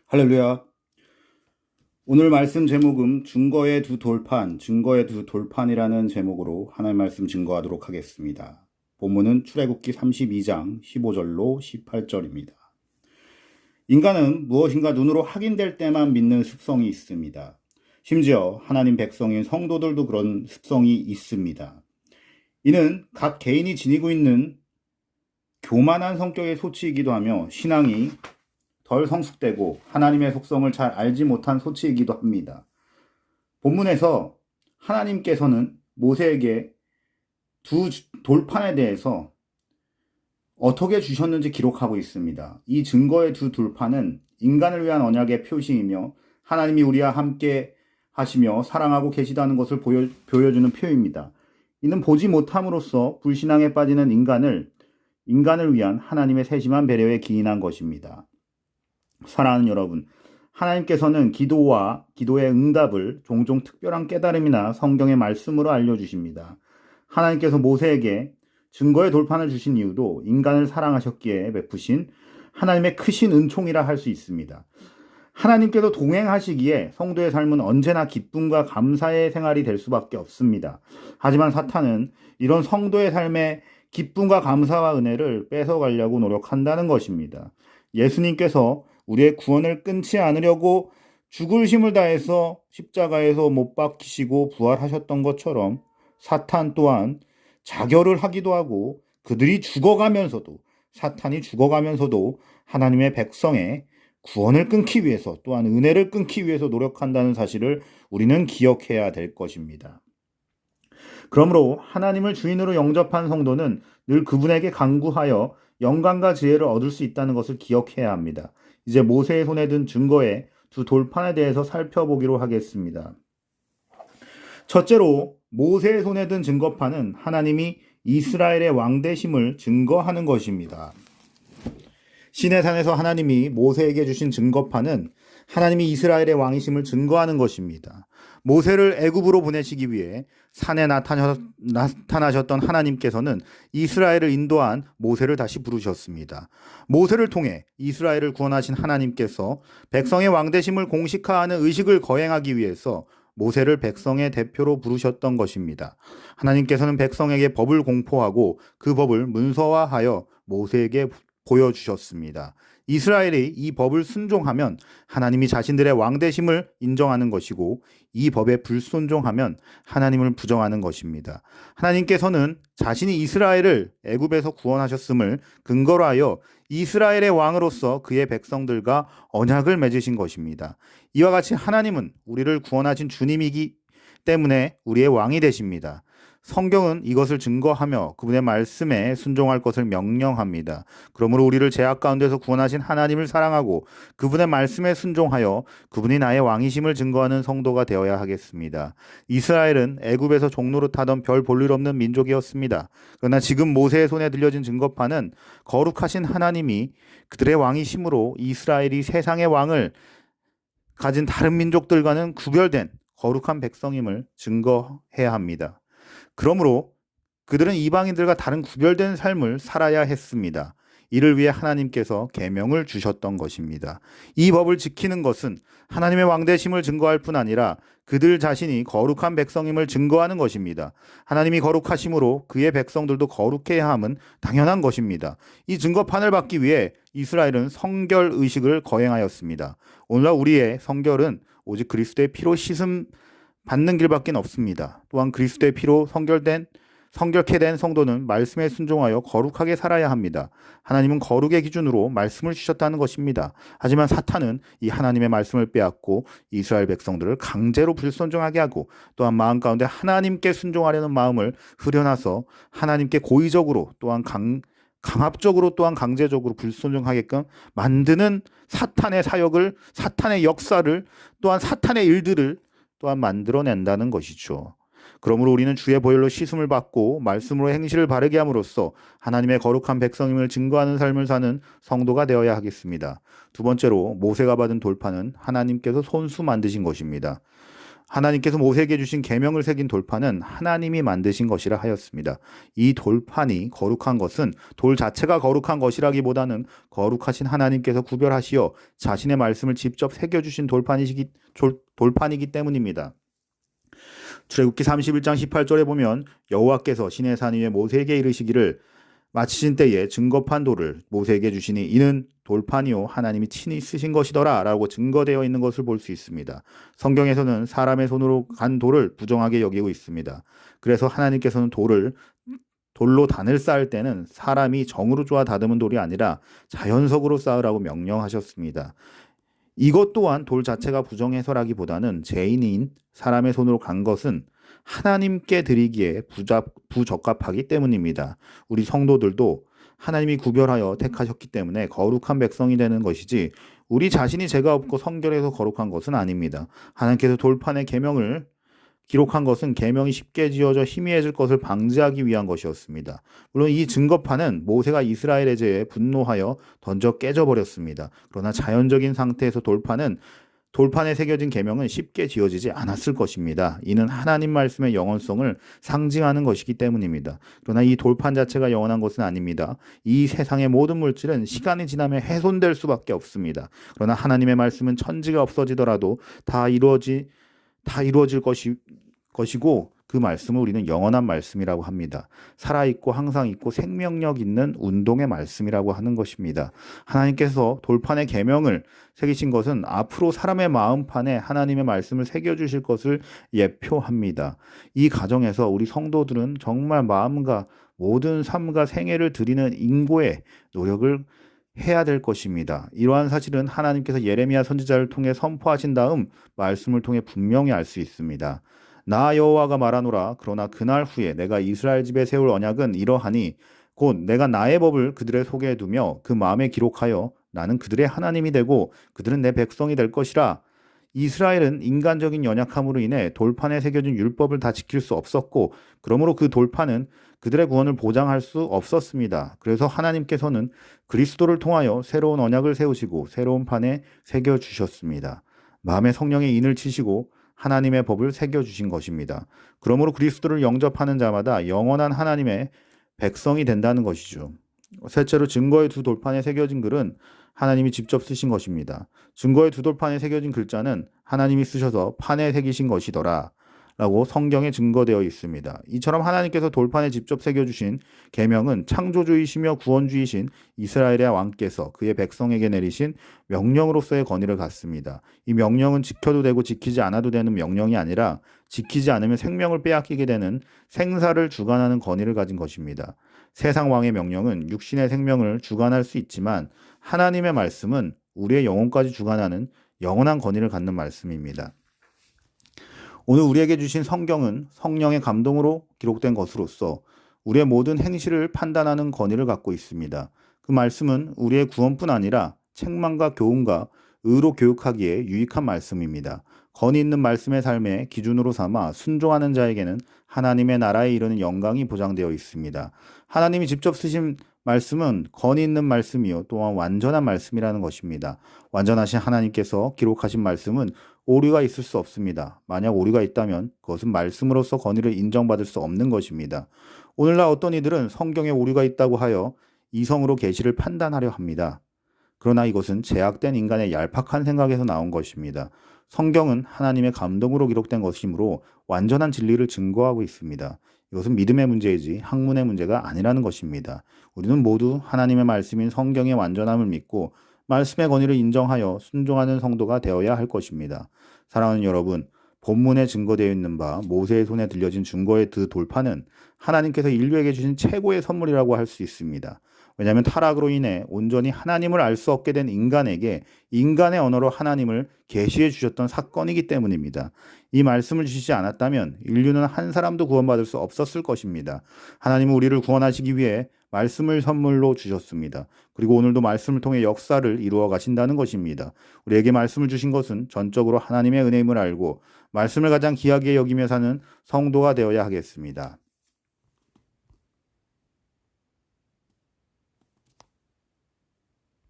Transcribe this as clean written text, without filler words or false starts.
할렐루야. 오늘 말씀 제목은 증거의 두 돌판, 증거의 두 돌판이라는 제목으로 하나님의 말씀 증거하도록 하겠습니다. 본문은 출애굽기 32장 15절로 18절입니다. 인간은 무엇인가 눈으로 확인될 때만 믿는 습성이 있습니다. 심지어 하나님 백성인 성도들도 그런 습성이 있습니다. 이는 각 개인이 지니고 있는 교만한 성격의 소치이기도 하며 신앙이 덜 성숙되고 하나님의 속성을 잘 알지 못한 소치이기도 합니다. 본문에서 하나님께서는 모세에게 두 돌판에 대해서 어떻게 주셨는지 기록하고 있습니다. 이 증거의 두 돌판은 인간을 위한 언약의 표시이며 하나님이 우리와 함께 하시며 사랑하고 계시다는 것을 보여주는 표입니다. 이는 보지 못함으로써 불신앙에 빠지는 인간을 위한 하나님의 세심한 배려에 기인한 것입니다. 사랑하는 여러분, 하나님께서는 기도의 응답을 종종 특별한 깨달음이나 성경의 말씀으로 알려주십니다. 하나님께서 모세에게 증거의 돌판을 주신 이유도 인간을 사랑하셨기에 베푸신 하나님의 크신 은총이라 할 수 있습니다. 하나님께서 동행하시기에 성도의 삶은 언제나 기쁨과 감사의 생활이 될 수밖에 없습니다. 하지만 사탄은 이런 성도의 삶의 기쁨과 감사와 은혜를 뺏어가려고 노력한다는 것입니다. 예수님께서 우리의 구원을 끊지 않으려고 죽을 힘을 다해서 십자가에서 못 박히시고 부활하셨던 것처럼 사탄 또한 자결을 하기도 하고 사탄이 죽어가면서도 하나님의 백성의 구원을 끊기 위해서 또한 은혜를 끊기 위해서 노력한다는 사실을 우리는 기억해야 될 것입니다. 그러므로 하나님을 주인으로 영접한 성도는 늘 그분에게 간구하여 영광과 지혜를 얻을 수 있다는 것을 기억해야 합니다. 이제 모세의 손에 든 증거의 두 돌판에 대해서 살펴보기로 하겠습니다. 첫째로 모세의 손에 든 증거판은 하나님이 이스라엘의 왕되심을 증거하는 것입니다. 시내산에서 하나님이 모세에게 주신 증거판은 하나님이 이스라엘의 왕이심을 증거하는 것입니다. 모세를 애굽으로 보내시기 위해 산에 나타나셨던 하나님께서는 이스라엘을 인도한 모세를 다시 부르셨습니다. 모세를 통해 이스라엘을 구원하신 하나님께서 백성의 왕되심을 공식화하는 의식을 거행하기 위해서 모세를 백성의 대표로 부르셨던 것입니다. 하나님께서는 백성에게 법을 공포하고 그 법을 문서화하여 모세에게 보여주셨습니다. 이스라엘이 이 법을 순종하면 하나님이 자신들의 왕되심을 인정하는 것이고 이 법에 불순종하면 하나님을 부정하는 것입니다. 하나님께서는 자신이 이스라엘을 애굽에서 구원하셨음을 근거로 하여 이스라엘의 왕으로서 그의 백성들과 언약을 맺으신 것입니다. 이와 같이 하나님은 우리를 구원하신 주님이기 때문에 우리의 왕이 되십니다. 성경은 이것을 증거하며 그분의 말씀에 순종할 것을 명령합니다. 그러므로 우리를 죄악 가운데서 구원하신 하나님을 사랑하고 그분의 말씀에 순종하여 그분이 나의 왕이심을 증거하는 성도가 되어야 하겠습니다. 이스라엘은 애굽에서 종노릇하던 별 볼일 없는 민족이었습니다. 그러나 지금 모세의 손에 들려진 증거판은 거룩하신 하나님이 그들의 왕이심으로 이스라엘이 세상의 왕을 가진 다른 민족들과는 구별된 거룩한 백성임을 증거해야 합니다. 그러므로 그들은 이방인들과 다른 구별된 삶을 살아야 했습니다. 이를 위해 하나님께서 계명을 주셨던 것입니다. 이 법을 지키는 것은 하나님의 왕되심을 증거할 뿐 아니라 그들 자신이 거룩한 백성임을 증거하는 것입니다. 하나님이 거룩하심으로 그의 백성들도 거룩해야 함은 당연한 것입니다. 이 증거판을 받기 위해 이스라엘은 성결 의식을 거행하였습니다. 오늘날 우리의 성결은 오직 그리스도의 피로 씻음 받는 길밖에 없습니다. 또한 그리스도의 피로 성결케 된 성도는 말씀에 순종하여 거룩하게 살아야 합니다. 하나님은 거룩의 기준으로 말씀을 주셨다는 것입니다. 하지만 사탄은 이 하나님의 말씀을 빼앗고 이스라엘 백성들을 강제로 불순종하게 하고 또한 마음 가운데 하나님께 순종하려는 마음을 흐려놔서 하나님께 고의적으로 또한 강압적으로 또한 강제적으로 불순종하게끔 만드는 사탄의 사역을, 사탄의 역사를, 또한 사탄의 일들을 또한 만들어낸다는 것이죠. 그러므로 우리는 주의 보혈로 씻음을 받고 말씀으로 행실을 바르게 함으로써 하나님의 거룩한 백성임을 증거하는 삶을 사는 성도가 되어야 하겠습니다. 두 번째로 모세가 받은 돌판은 하나님께서 손수 만드신 것입니다. 하나님께서 모세에게 주신 계명을 새긴 돌판은 하나님이 만드신 것이라 하였습니다. 이 돌판이 거룩한 것은 돌 자체가 거룩한 것이라기보다는 거룩하신 하나님께서 구별하시어 자신의 말씀을 직접 새겨주신 돌판이기 때문입니다. 출애굽기 31장 18절에 보면 여호와께서 시내 산 위에 모세에게 이르시기를 마치신 때에 증거판 돌을 모세에게 주시니 이는 돌판이요 하나님이 친히 쓰신 것이더라 라고 증거되어 있는 것을 볼 수 있습니다. 성경에서는 사람의 손으로 간 돌을 부정하게 여기고 있습니다. 그래서 하나님께서는 돌로 단을 쌓을 때는 사람이 정으로 쪼아 다듬은 돌이 아니라 자연석으로 쌓으라고 명령하셨습니다. 이것 또한 돌 자체가 부정해서라기보다는 죄인인 사람의 손으로 간 것은 하나님께 드리기에 부적합하기 때문입니다. 우리 성도들도 하나님이 구별하여 택하셨기 때문에 거룩한 백성이 되는 것이지 우리 자신이 죄가 없고 성결해서 거룩한 것은 아닙니다. 하나님께서 돌판에 계명을 기록한 것은 계명이 쉽게 지어져 희미해질 것을 방지하기 위한 것이었습니다. 물론 이 증거판은 모세가 이스라엘의 죄에 분노하여 던져 깨져버렸습니다. 그러나 자연적인 상태에서 돌판에 새겨진 계명은 쉽게 지어지지 않았을 것입니다. 이는 하나님 말씀의 영원성을 상징하는 것이기 때문입니다. 그러나 이 돌판 자체가 영원한 것은 아닙니다. 이 세상의 모든 물질은 시간이 지나면 훼손될 수밖에 없습니다. 그러나 하나님의 말씀은 천지가 없어지더라도 다 이루어질 것이고 그 말씀을 우리는 영원한 말씀이라고 합니다. 살아있고 항상 있고 생명력 있는 운동의 말씀이라고 하는 것입니다. 하나님께서 돌판의 계명을 새기신 것은 앞으로 사람의 마음판에 하나님의 말씀을 새겨주실 것을 예표합니다. 이 과정에서 우리 성도들은 정말 마음과 모든 삶과 생애를 드리는 인고의 노력을 해야 될 것입니다. 이러한 사실은 하나님께서 예레미야 선지자를 통해 선포하신 다음 말씀을 통해 분명히 알 수 있습니다. 나 여호와가 말하노라. 그러나 그날 후에 내가 이스라엘 집에 세울 언약은 이러하니 곧 내가 나의 법을 그들의 속에 두며 그 마음에 기록하여 나는 그들의 하나님이 되고 그들은 내 백성이 될 것이라. 이스라엘은 인간적인 연약함으로 인해 돌판에 새겨진 율법을 다 지킬 수 없었고 그러므로 그 돌판은 그들의 구원을 보장할 수 없었습니다. 그래서 하나님께서는 그리스도를 통하여 새로운 언약을 세우시고 새로운 판에 새겨주셨습니다. 마음에 성령의 인을 치시고 하나님의 법을 새겨주신 것입니다. 그러므로 그리스도를 영접하는 자마다 영원한 하나님의 백성이 된다는 것이죠. 셋째로 증거의 두 돌판에 새겨진 글은 하나님이 직접 쓰신 것입니다. 증거의 두 돌판에 새겨진 글자는 하나님이 쓰셔서 판에 새기신 것이더라 라고 성경에 증거되어 있습니다. 이처럼 하나님께서 돌판에 직접 새겨주신 계명은 창조주이시며 구원주이신 이스라엘의 왕께서 그의 백성에게 내리신 명령으로서의 권위를 갖습니다. 이 명령은 지켜도 되고 지키지 않아도 되는 명령이 아니라 지키지 않으면 생명을 빼앗기게 되는 생사를 주관하는 권위를 가진 것입니다. 세상 왕의 명령은 육신의 생명을 주관할 수 있지만 하나님의 말씀은 우리의 영혼까지 주관하는 영원한 권위를 갖는 말씀입니다. 오늘 우리에게 주신 성경은 성령의 감동으로 기록된 것으로서 우리의 모든 행실을 판단하는 권위를 갖고 있습니다. 그 말씀은 우리의 구원뿐 아니라 책망과 교훈과 의로 교육하기에 유익한 말씀입니다. 권위 있는 말씀의 삶의 기준으로 삼아 순종하는 자에게는 하나님의 나라에 이르는 영광이 보장되어 있습니다. 하나님이 직접 쓰신 말씀은 권위 있는 말씀이요 또한 완전한 말씀이라는 것입니다. 완전하신 하나님께서 기록하신 말씀은 오류가 있을 수 없습니다. 만약 오류가 있다면 그것은 말씀으로서 권위를 인정받을 수 없는 것입니다. 오늘날 어떤 이들은 성경에 오류가 있다고 하여 이성으로 계시를 판단하려 합니다. 그러나 이것은 제약된 인간의 얄팍한 생각에서 나온 것입니다. 성경은 하나님의 감동으로 기록된 것이므로 완전한 진리를 증거하고 있습니다. 이것은 믿음의 문제이지 학문의 문제가 아니라는 것입니다. 우리는 모두 하나님의 말씀인 성경의 완전함을 믿고 말씀의 권위를 인정하여 순종하는 성도가 되어야 할 것입니다. 사랑하는 여러분, 본문에 증거되어 있는 바 모세의 손에 들려진 증거의 두 돌판은 하나님께서 인류에게 주신 최고의 선물이라고 할 수 있습니다. 왜냐하면 타락으로 인해 온전히 하나님을 알 수 없게 된 인간에게 인간의 언어로 하나님을 계시해 주셨던 사건이기 때문입니다. 이 말씀을 주시지 않았다면 인류는 한 사람도 구원받을 수 없었을 것입니다. 하나님은 우리를 구원하시기 위해 말씀을 선물로 주셨습니다. 그리고 오늘도 말씀을 통해 역사를 이루어 가신다는 것입니다. 우리에게 말씀을 주신 것은 전적으로 하나님의 은혜임을 알고 말씀을 가장 귀하게 여기며 사는 성도가 되어야 하겠습니다.